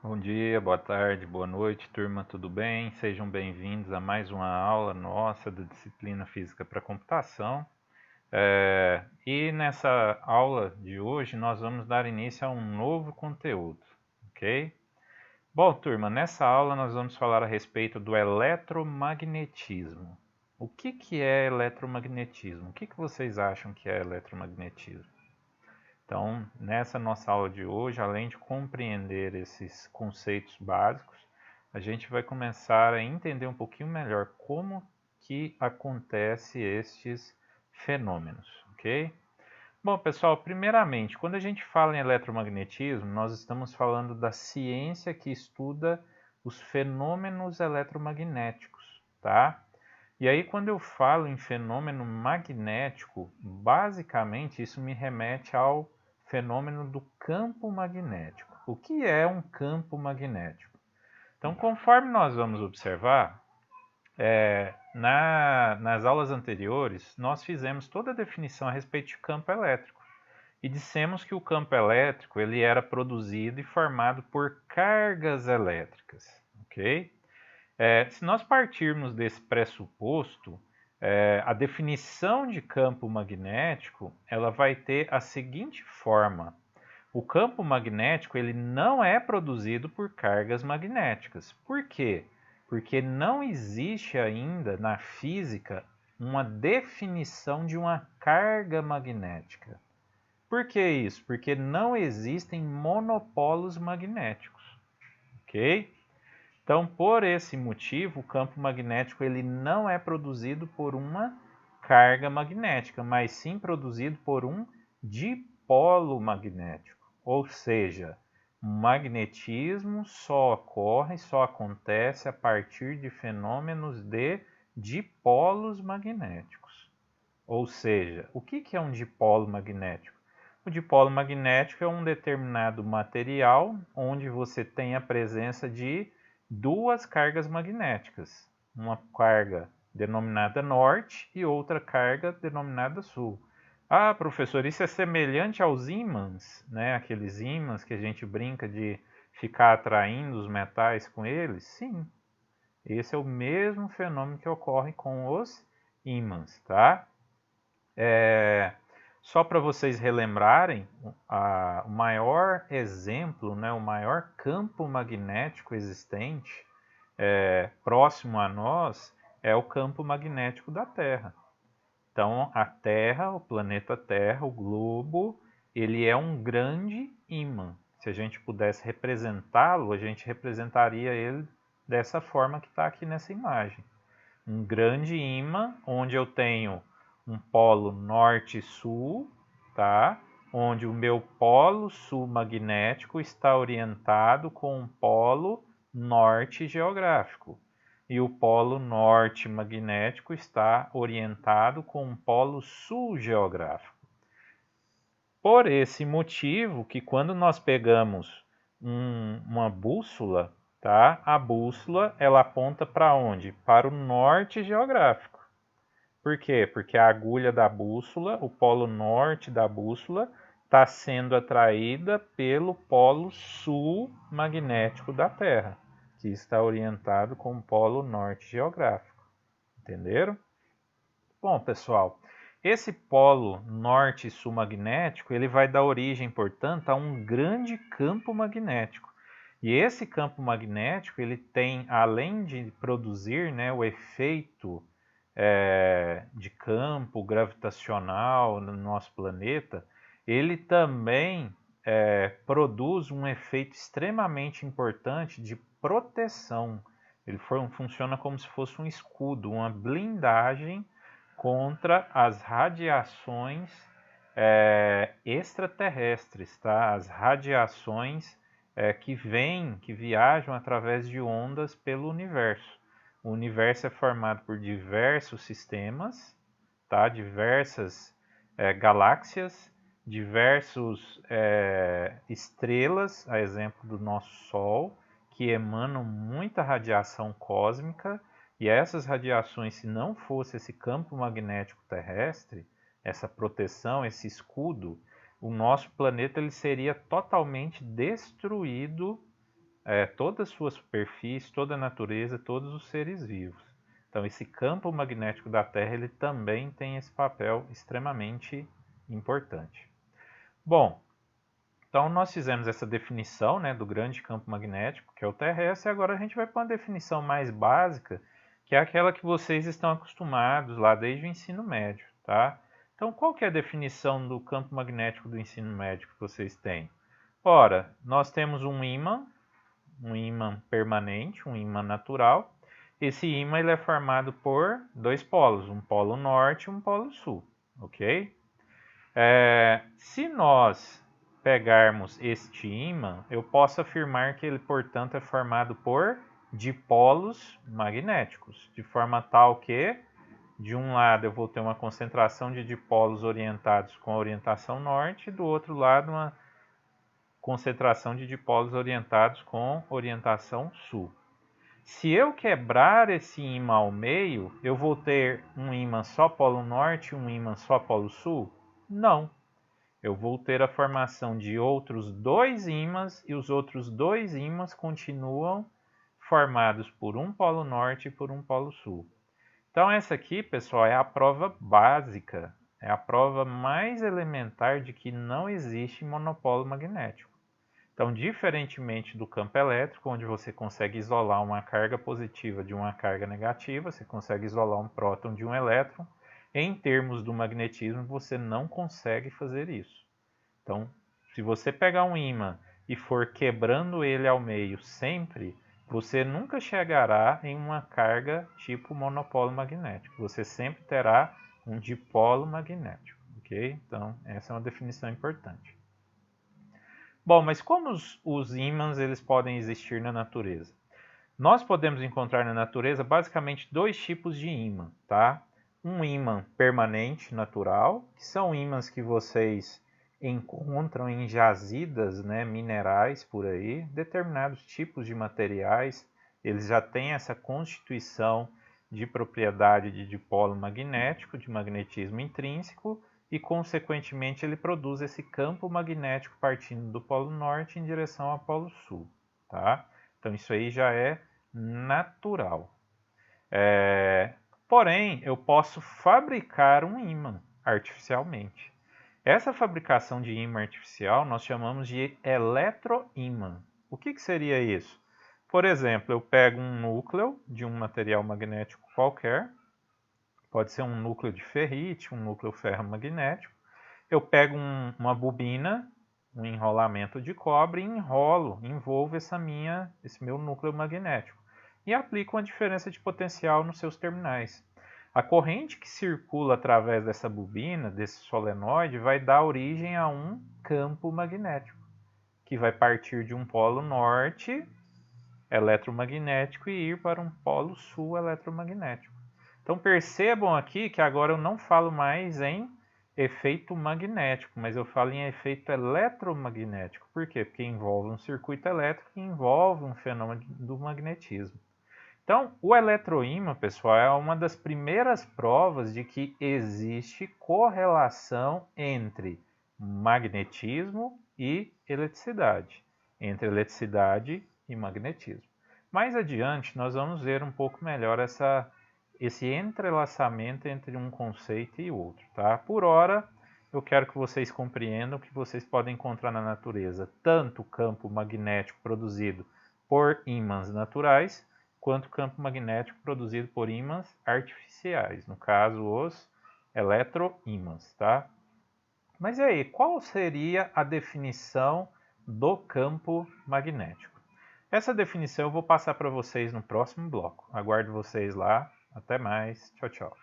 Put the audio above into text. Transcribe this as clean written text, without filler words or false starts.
Bom dia, boa tarde, boa noite, turma, tudo bem? Sejam bem-vindos a mais uma aula nossa da disciplina Física para Computação. E nessa aula de hoje nós vamos dar início a um novo conteúdo, ok? Bom, turma, nessa aula nós vamos falar a respeito do eletromagnetismo. O que é eletromagnetismo? O que vocês acham que é eletromagnetismo? Então, nessa nossa aula de hoje, além de compreender esses conceitos básicos, a gente vai começar a entender um pouquinho melhor como que acontece estes fenômenos, ok? Bom, pessoal, primeiramente, quando a gente fala em eletromagnetismo, nós estamos falando da ciência que estuda os fenômenos eletromagnéticos, tá? E aí, quando eu falo em fenômeno magnético, basicamente isso me remete ao fenômeno do campo magnético. O que é um campo magnético? Então, conforme nós vamos observar, nas aulas anteriores, nós fizemos toda a definição a respeito de campo elétrico e dissemos que o campo elétrico ele era produzido e formado por cargas elétricas, ok? Se nós partirmos desse pressuposto, a definição de campo magnético ela vai ter a seguinte forma: o campo magnético ele não é produzido por cargas magnéticas. Por quê? Porque não existe ainda na física uma definição de uma carga magnética. Por que isso? Porque não existem monopolos magnéticos, ok? Então, por esse motivo, o campo magnético ele não é produzido por uma carga magnética, mas sim produzido por um dipolo magnético. Ou seja, o magnetismo só ocorre, só acontece a partir de fenômenos de dipolos magnéticos. Ou seja, o que é um dipolo magnético? O dipolo magnético é um determinado material onde você tem a presença de duas cargas magnéticas, uma carga denominada norte e outra carga denominada sul. Ah, professor, isso é semelhante aos ímãs, né? Aqueles ímãs que a gente brinca de ficar atraindo os metais com eles? Sim, esse é o mesmo fenômeno que ocorre com os ímãs, tá? Só para vocês relembrarem, o maior exemplo, né, o maior campo magnético existente próximo a nós é o campo magnético da Terra. Então, a Terra, o planeta Terra, o globo, ele é um grande ímã. Se a gente pudesse representá-lo, a gente representaria ele dessa forma que está aqui nessa imagem. Um grande ímã, onde eu tenho um polo norte e sul, tá? Onde o meu polo sul magnético está orientado com um polo norte geográfico. E o polo norte magnético está orientado com um polo sul geográfico. Por esse motivo que quando nós pegamos uma bússola, tá? A bússola ela aponta para onde? Para o norte geográfico. Por quê? Porque a agulha da bússola, o polo norte da bússola, está sendo atraída pelo polo sul magnético da Terra, que está orientado com o polo norte geográfico. Entenderam? Bom, pessoal, esse polo norte e sul magnético, ele vai dar origem, portanto, a um grande campo magnético. E esse campo magnético, ele tem, além de produzir, né, o efeito de campo gravitacional no nosso planeta, ele também produz um efeito extremamente importante de proteção. Ele funciona como se fosse um escudo, uma blindagem contra as radiações extraterrestres, tá? As radiações que viajam através de ondas pelo universo. O universo é formado por diversos sistemas, tá? Diversas galáxias, diversos estrelas, a exemplo do nosso Sol, que emanam muita radiação cósmica, e essas radiações, se não fosse esse campo magnético terrestre, essa proteção, esse escudo, o nosso planeta ele seria totalmente destruído toda a sua superfície, toda a natureza, todos os seres vivos. Então, esse campo magnético da Terra ele também tem esse papel extremamente importante. Bom, então nós fizemos essa definição, né, do grande campo magnético, que é o terrestre, e agora a gente vai para uma definição mais básica, que é aquela que vocês estão acostumados lá desde o ensino médio, tá? Então, qual que é a definição do campo magnético do ensino médio que vocês têm? Ora, nós temos um ímã permanente, um ímã natural. Esse ímã ele é formado por dois polos, um polo norte e um polo sul, ok? Se nós pegarmos este ímã, eu posso afirmar que ele, portanto, é formado por dipolos magnéticos, de forma tal que, de um lado, eu vou ter uma concentração de dipolos orientados com a orientação norte, e do outro lado, uma concentração de dipolos orientados com orientação sul. Se eu quebrar esse ímã ao meio, eu vou ter um ímã só polo norte e um ímã só polo sul? Não. Eu vou ter a formação de outros dois ímãs e os outros dois ímãs continuam formados por um polo norte e por um polo sul. Então essa aqui, pessoal, é a prova básica, é a prova mais elementar de que não existe monopolo magnético. Então, diferentemente do campo elétrico, onde você consegue isolar uma carga positiva de uma carga negativa, você consegue isolar um próton de um elétron, em termos do magnetismo, você não consegue fazer isso. Então, se você pegar um ímã e for quebrando ele ao meio sempre, você nunca chegará em uma carga tipo monopolo magnético. Você sempre terá um dipolo magnético, ok? Então, essa é uma definição importante. Bom, mas como os ímãs eles podem existir na natureza? Nós podemos encontrar na natureza basicamente dois tipos de ímã, tá? Um ímã permanente natural, que são ímãs que vocês encontram em jazidas, né, minerais por aí, determinados tipos de materiais, eles já têm essa constituição de propriedade de dipolo magnético, de magnetismo intrínseco, e consequentemente ele produz esse campo magnético partindo do polo norte em direção ao polo sul, tá? Então isso aí já é natural. Porém, eu posso fabricar um ímã artificialmente. Essa fabricação de ímã artificial nós chamamos de eletroímã. O que seria isso? Por exemplo, eu pego um núcleo de um material magnético qualquer, pode ser um núcleo de ferrite, um núcleo ferromagnético. Eu pego uma bobina, um enrolamento de cobre e envolvo esse meu núcleo magnético e aplico uma diferença de potencial nos seus terminais. A corrente que circula através dessa bobina, desse solenoide, vai dar origem a um campo magnético, que vai partir de um polo norte eletromagnético e ir para um polo sul eletromagnético. Então percebam aqui que agora eu não falo mais em efeito magnético, mas eu falo em efeito eletromagnético. Por quê? Porque envolve um circuito elétrico e envolve um fenômeno do magnetismo. Então, o eletroímã, pessoal, é uma das primeiras provas de que existe correlação entre magnetismo e eletricidade, entre eletricidade e magnetismo. Mais adiante, nós vamos ver um pouco melhor esse entrelaçamento entre um conceito e outro, tá? Por hora, eu quero que vocês compreendam que vocês podem encontrar na natureza tanto o campo magnético produzido por ímãs naturais, quanto o campo magnético produzido por ímãs artificiais, no caso os eletroímãs, tá? Mas e aí, qual seria a definição do campo magnético? Essa definição eu vou passar para vocês no próximo bloco. Aguardo vocês lá. Até mais. Tchau, tchau.